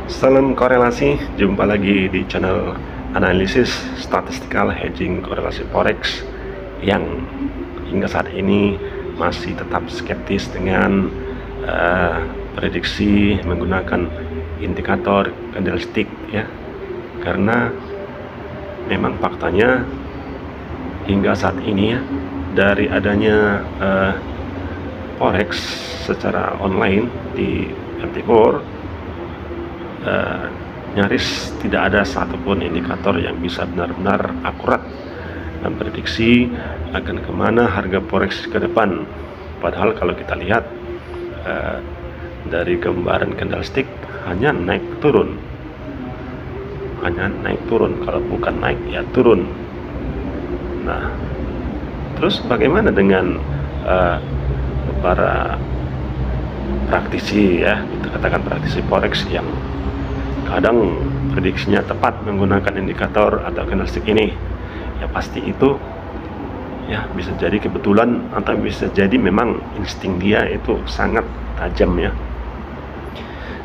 Salam korelasi, jumpa lagi di channel analisis statistical hedging korelasi forex yang hingga saat ini masih tetap skeptis dengan prediksi menggunakan indikator candlestick ya, karena memang faktanya hingga saat ini ya, dari adanya forex secara online di MT4 nyaris tidak ada satupun indikator yang bisa benar-benar akurat memprediksi akan kemana harga forex ke depan. Padahal kalau kita lihat dari gambaran candlestick hanya naik turun, kalau bukan naik ya turun. Nah, terus bagaimana dengan para praktisi ya, kita katakan praktisi forex yang kadang prediksinya tepat menggunakan indikator atau candlestick ini? Ya pasti itu ya bisa jadi kebetulan atau bisa jadi memang insting dia itu sangat tajam ya.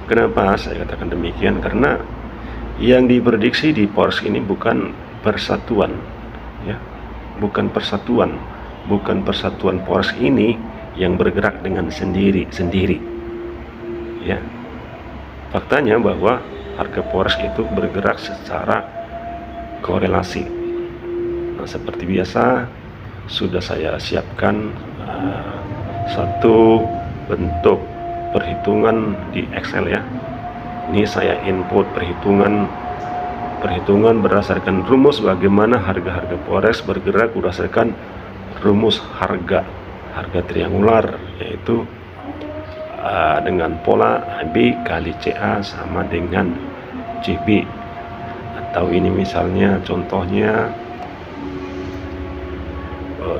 Kenapa saya katakan demikian? Karena yang diprediksi di forex ini bukan persatuan ya, bukan persatuan forex ini yang bergerak dengan sendiri-sendiri ya. Faktanya bahwa harga forex itu bergerak secara korelasi. Nah, seperti biasa sudah saya siapkan satu bentuk perhitungan di Excel ya. Ini saya input perhitungan berdasarkan rumus bagaimana harga-harga forex bergerak berdasarkan rumus harga triangular, yaitu dengan pola AB kali CA sama dengan JB. Atau ini misalnya contohnya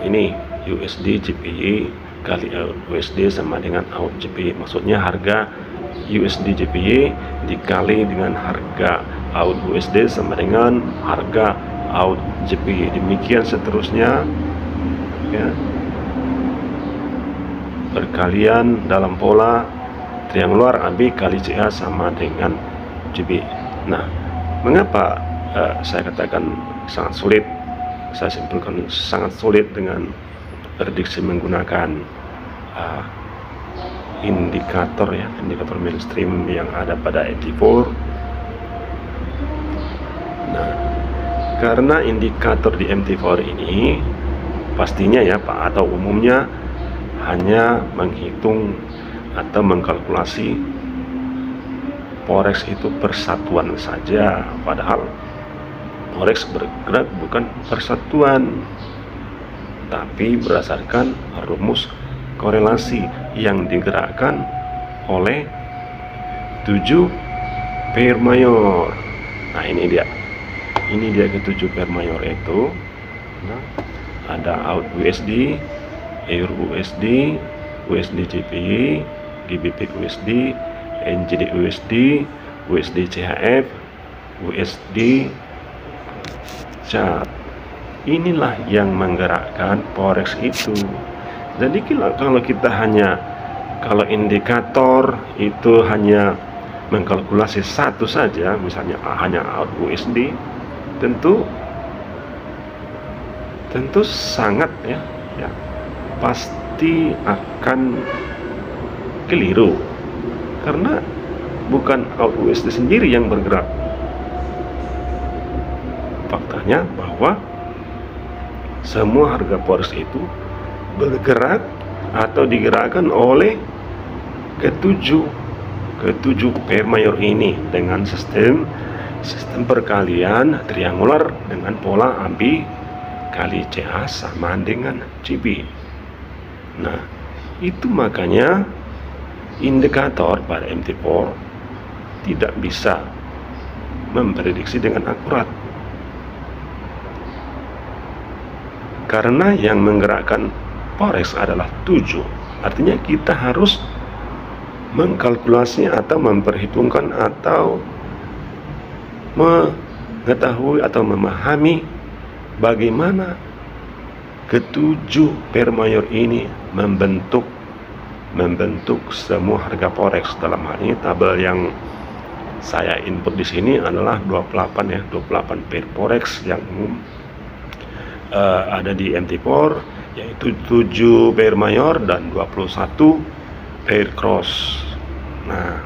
ini USD JPY kali USD sama dengan AUD JPY. Maksudnya harga USD JPY dikali dengan harga AUD USD sama dengan harga AUD JPY. Demikian seterusnya ya, perkalian dalam pola triangular AB kali CA sama dengan JB. Nah, mengapa saya katakan sangat sulit? Saya simpulkan sangat sulit dengan prediksi menggunakan indikator ya, indikator mainstream yang ada pada MT4. Nah, karena indikator di MT4 ini pastinya ya Pak, atau umumnya hanya menghitung atau mengkalkulasi forex itu persatuan saja, padahal forex bergerak bukan persatuan tapi berdasarkan rumus korelasi yang digerakkan oleh 7 pair mayor. Nah, ini dia ke-7 pair mayor itu. Nah, ada AUD USD, Euro USD, USD JPY, GBP USD, NZD USD, USD CHF, USD CAD. Inilah yang menggerakkan forex itu. Jadi kalau indikator itu hanya mengkalkulasi satu saja, misalnya hanya USD, tentu sangat ya pasti akan keliru, karena bukan USD sendiri yang bergerak. Faktanya bahwa semua harga forex itu bergerak atau digerakkan oleh ketujuh pair mayor ini dengan sistem perkalian triangular dengan pola AB kali CA sama dengan JB. Nah, itu makanya indikator pada MT4 tidak bisa memprediksi dengan akurat, karena yang menggerakkan forex adalah 7. Artinya kita harus mengkalkulasi atau memperhitungkan atau mengetahui atau memahami bagaimana ketujuh pair mayor ini membentuk semua harga forex. Dalam hal ini tabel yang saya input di sini adalah 28 ya, 28 pair forex yang ada di MT4, yaitu 7 pair mayor dan 21 pair cross. Nah,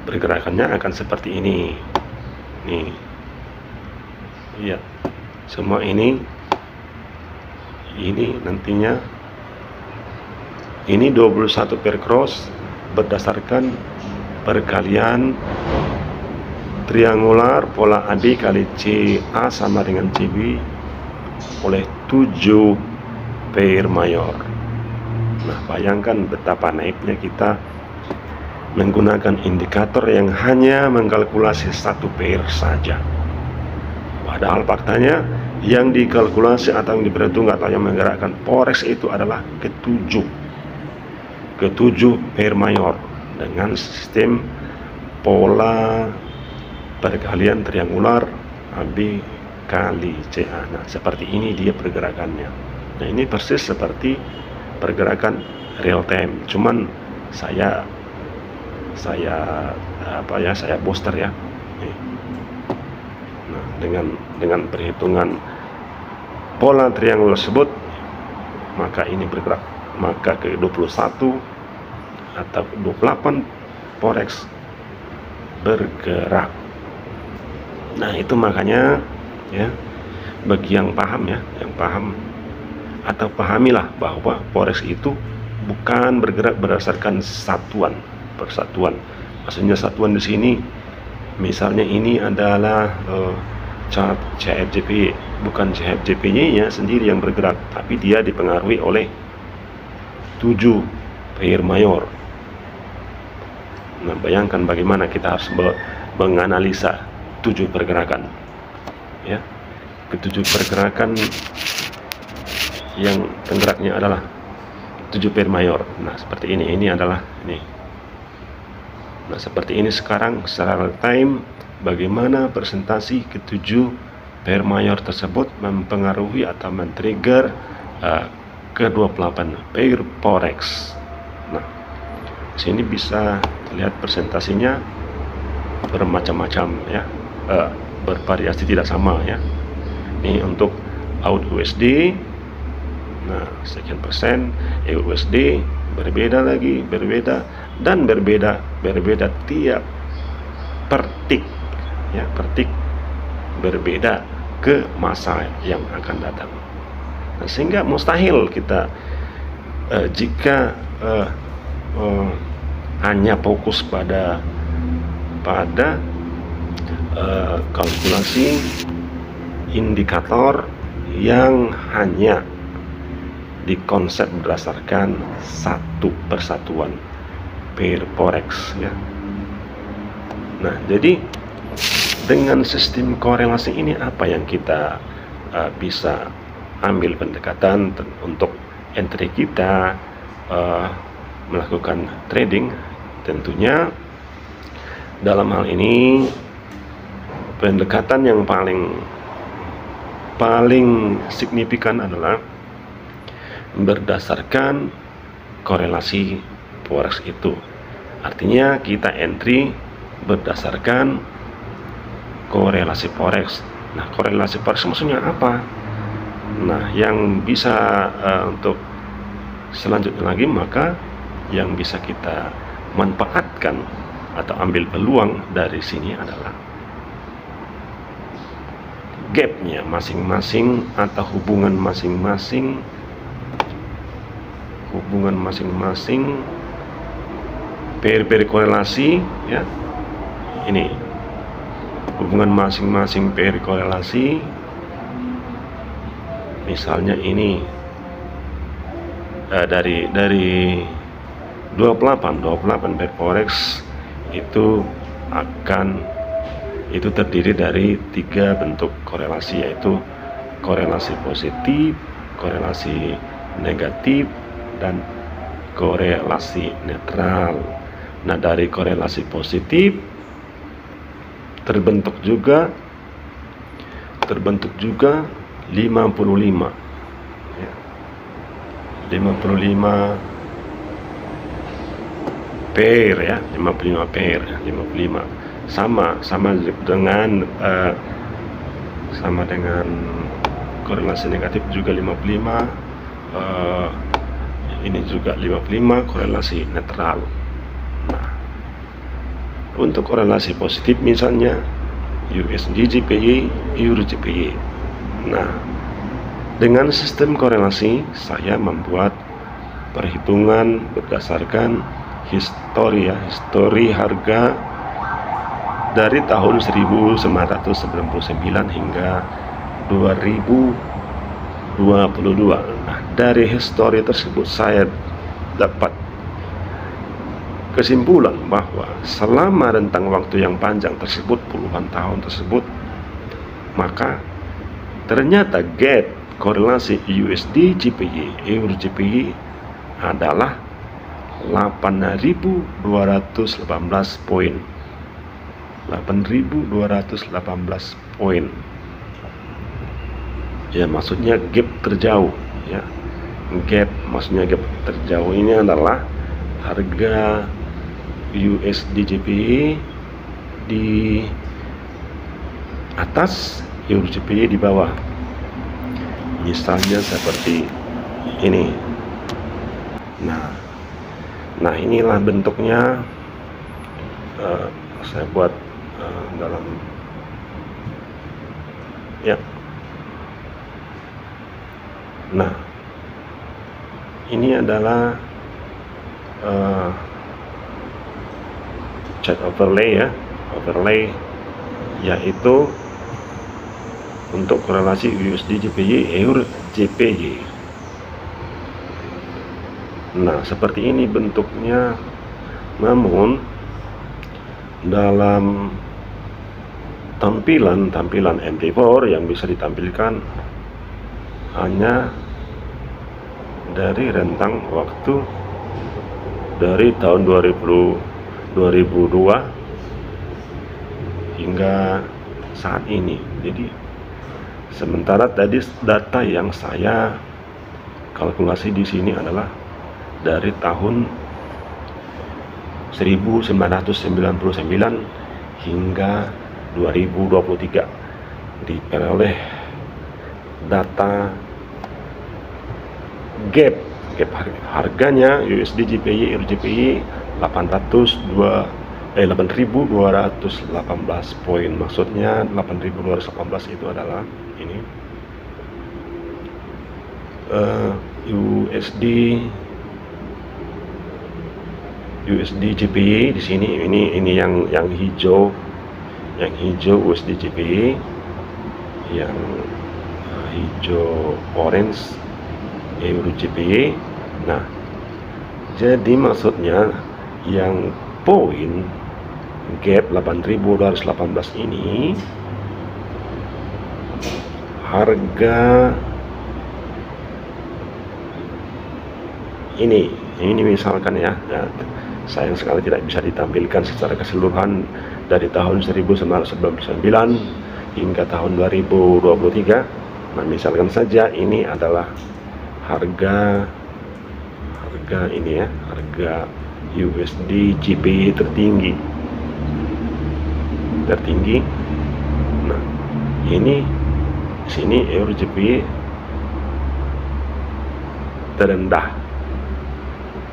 pergerakannya akan seperti ini. Nih, lihat, semua ini nantinya ini 21 pair cross berdasarkan perkalian triangular pola AB kali CA sama dengan CB oleh 7 pair mayor. Nah, bayangkan betapa naifnya kita menggunakan indikator yang hanya mengkalkulasi satu pair saja. Padahal faktanya yang dikalkulasi atau yang diperhitungkan atau yang menggerakkan forex itu adalah ketujuh pair mayor dengan sistem pola perkalian triangular AB kali CA. Nah, seperti ini dia pergerakannya. Nah, ini persis seperti pergerakan real time, cuman saya booster ya. Nah, dengan perhitungan pola triangle tersebut, maka ini bergerak, maka ke 21 atau 28 forex bergerak. Nah, itu makanya ya, bagi yang paham ya, yang paham atau pahamilah bahwa forex itu bukan bergerak berdasarkan satuan persatuan. Maksudnya satuan di sini misalnya ini adalah chart CFJP, bukan CFJP-nya sendiri yang bergerak, tapi dia dipengaruhi oleh 7 pair mayor. Nah, bayangkan bagaimana kita harus menganalisa 7 pergerakan ya, ketujuh pergerakan yang penggeraknya adalah 7 pair mayor. Nah, seperti ini adalah ini. Nah, seperti ini sekarang secara real time bagaimana presentasi ketujuh pair mayor tersebut mempengaruhi atau men-trigger ke-28 pair forex. Nah, sini bisa lihat presentasinya bermacam-macam ya, bervariasi, tidak sama ya. Ini untuk AUD USD, nah sekian persen, EUSD berbeda lagi, berbeda tiap per tik ya, per tik berbeda ke masa yang akan datang. Nah, sehingga mustahil kita jika hanya fokus pada kalkulasi indikator yang hanya dikonsep berdasarkan satu persatuan pair forex ya. Nah, jadi dengan sistem korelasi ini apa yang kita bisa ambil pendekatan untuk entry kita melakukan trading. Tentunya dalam hal ini pendekatan yang paling signifikan adalah berdasarkan korelasi forex itu. Artinya kita entry berdasarkan korelasi forex. Nah, korelasi forex maksudnya apa? Nah, yang bisa untuk selanjutnya lagi, maka yang bisa kita manfaatkan atau ambil peluang dari sini adalah gapnya masing-masing atau hubungan masing-masing pair korelasi ya. Ini hubungan masing-masing pair korelasi, misalnya ini dari 28 pair forex itu terdiri dari 3 bentuk korelasi, yaitu korelasi positif, korelasi negatif, dan korelasi netral. Nah, dari korelasi positif terbentuk juga 55 ya, 55 pair ya, 55 sama dengan korelasi negatif juga 55, ini juga 55 korelasi netral. Nah, untuk korelasi positif misalnya USD JPY, Euro JPY. Nah, dengan sistem korelasi saya membuat perhitungan berdasarkan histori harga dari tahun 1999 hingga 2022. Nah, dari histori tersebut saya dapat kesimpulan bahwa selama rentang waktu yang panjang tersebut, puluhan tahun tersebut, maka ternyata gap korelasi USD JPY, Euro JPY adalah 8.218 poin. 8.218 poin. Ya, maksudnya gap terjauh ya. Maksudnya gap terjauh ini adalah harga USD JPY di atas, Euro JPY di bawah. Misalnya seperti ini. Nah, inilah bentuknya. Saya buat dalam ya. Nah, ini adalah chart overlay ya, yaitu untuk korelasi USD JPY, Euro JPY. Nah, seperti ini bentuknya, namun dalam tampilan MT4 yang bisa ditampilkan hanya dari rentang waktu dari tahun 2002 hingga saat ini. Jadi sementara tadi data yang saya kalkulasi di sini adalah dari tahun 1999 hingga 2023, diperoleh data gap harganya USD JPY, Euro JPY 8.218 poin. Maksudnya 8.218 itu adalah ini USD JPY di sini. Ini yang hijau, USD JPY, yang hijau orange Euro JPY. Nah, jadi maksudnya yang poin gap 8.218 ini harga ini misalkan ya, sayang sekali tidak bisa ditampilkan secara keseluruhan dari tahun 1999 hingga tahun 2023. Nah, misalkan saja ini adalah harga ini ya, harga USD JPY tertinggi. Nah, ini sini Euro JPY terendah.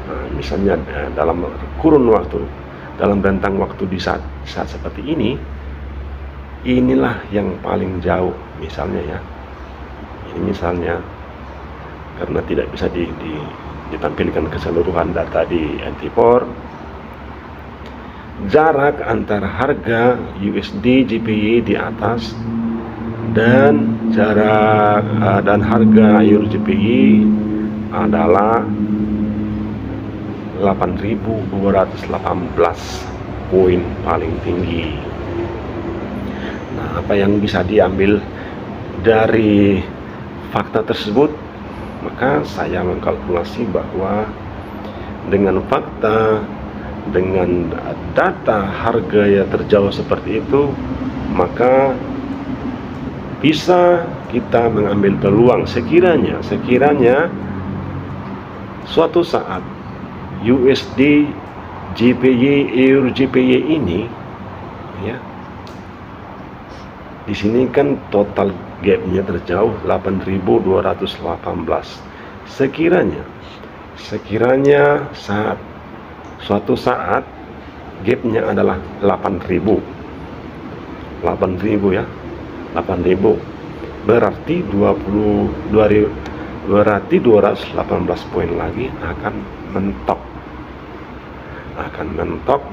Nah, misalnya dalam kurun waktu, dalam rentang waktu di saat seperti ini, inilah yang paling jauh misalnya ya. Ini misalnya, karena tidak bisa ditampilkan keseluruhan data di MT4, jarak antara harga USD JPY di atas dan jarak dan harga Euro JPY adalah 8.218 poin paling tinggi. Nah, apa yang bisa diambil dari fakta tersebut? Maka saya mengkalkulasi bahwa dengan fakta, dengan data harga yang terjauh seperti itu, maka bisa kita mengambil peluang sekiranya suatu saat USD JPY, Euro JPY ini ya. Di sini kan total gapnya terjauh 8.218. Sekiranya suatu saat gapnya adalah 8.000 ya, 8.000, berarti 218 poin lagi akan mentok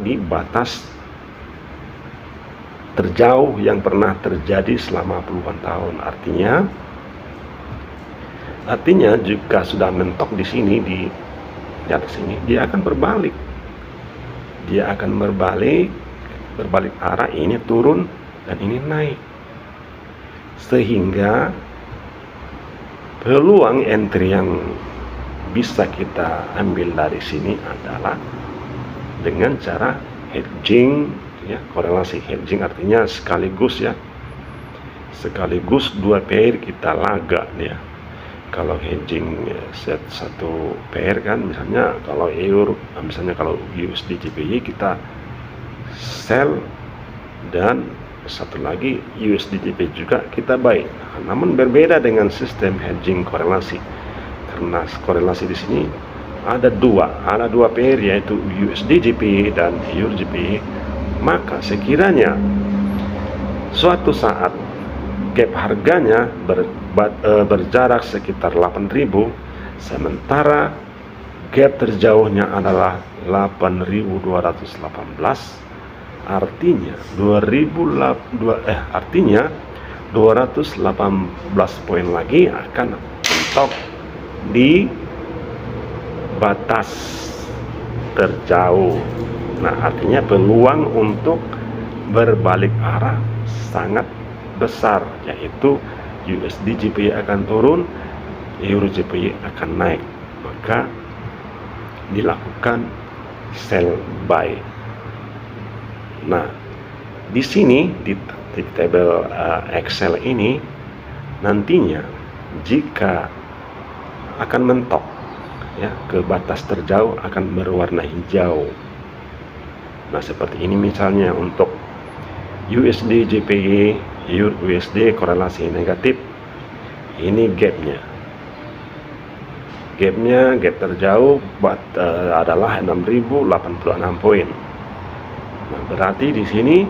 di batas terjauh yang pernah terjadi selama puluhan tahun. Artinya jika sudah mentok di sini, di atas ini, dia akan berbalik. Berbalik arah, ini turun dan ini naik. Sehingga peluang entry yang bisa kita ambil dari sini adalah dengan cara hedging, ya, korelasi. Hedging artinya sekaligus dua pair kita laga ya. Kalau hedging satu pair kan, misalnya kalau euro, misalnya kalau USD JPY kita sell, dan satu lagi USD JPY juga kita buy. Namun berbeda dengan sistem hedging korelasi, karena korelasi di sini ada dua pair, yaitu USD JPY dan Euro JPY. Maka sekiranya suatu saat gap harganya berjarak sekitar 8.000, sementara gap terjauhnya adalah 8.218, artinya 218 poin lagi akan mentok di batas terjauh. Nah, artinya peluang untuk berbalik arah sangat besar, yaitu USD JPY akan turun, Euro JPY akan naik. Maka dilakukan sell buy. Nah, di sini di tabel Excel ini nantinya jika akan mentok ya ke batas terjauh akan berwarna hijau. Nah, seperti ini misalnya untuk USD JPY, Euro USD korelasi negatif. Ini gap terjauh adalah 6.086 poin. Nah, berarti di sini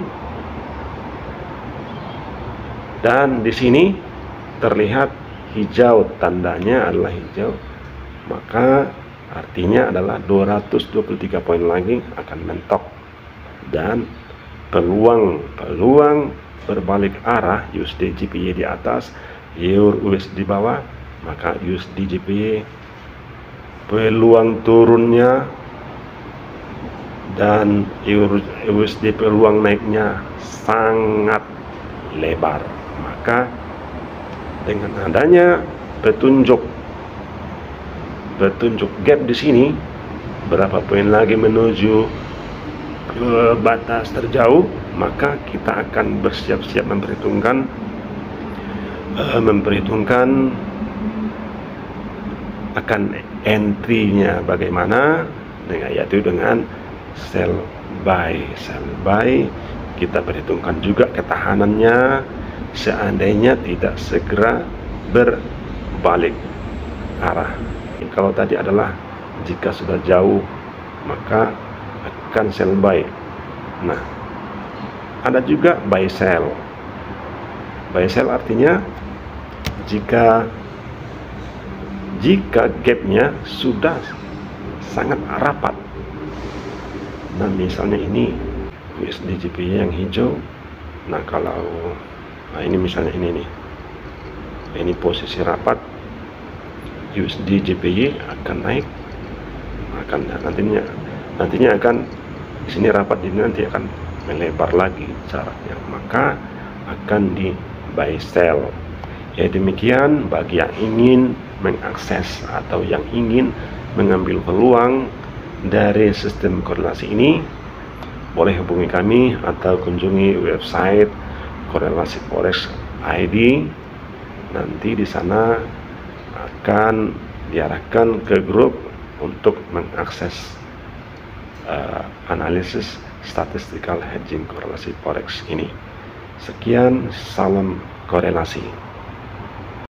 dan di sini terlihat hijau, tandanya adalah hijau, maka artinya adalah 223 poin lagi akan mentok, dan peluang berbalik arah USD JPY di atas, Euro USD di bawah, maka USD JPY peluang turunnya dan Euro USD peluang naiknya sangat lebar. Maka dengan adanya petunjuk gap di sini, berapa poin lagi menuju ke batas terjauh, maka kita akan bersiap-siap memperhitungkan akan entry-nya bagaimana, yaitu dengan sell buy. Kita perhitungkan juga ketahanannya seandainya tidak segera berbalik arah. Kalau tadi adalah jika sudah jauh maka akan sell buy. Nah, ada juga buy sell. Buy sell artinya jika gapnya sudah sangat rapat. Nah, misalnya ini USD JPY yang hijau. Nah, ini misalnya ini nih. Ini posisi rapat, USD JPY akan naik, nantinya akan di sini rapat, ini nanti akan melebar lagi jaraknya, maka akan di buy sell. Ya, demikian bagi yang ingin mengakses atau yang ingin mengambil peluang dari sistem korelasi ini, boleh hubungi kami atau kunjungi website Korelasi Forex ID. Nanti di sana akan diarahkan ke grup untuk mengakses analisis statistical hedging korelasi forex ini. Sekian, salam korelasi.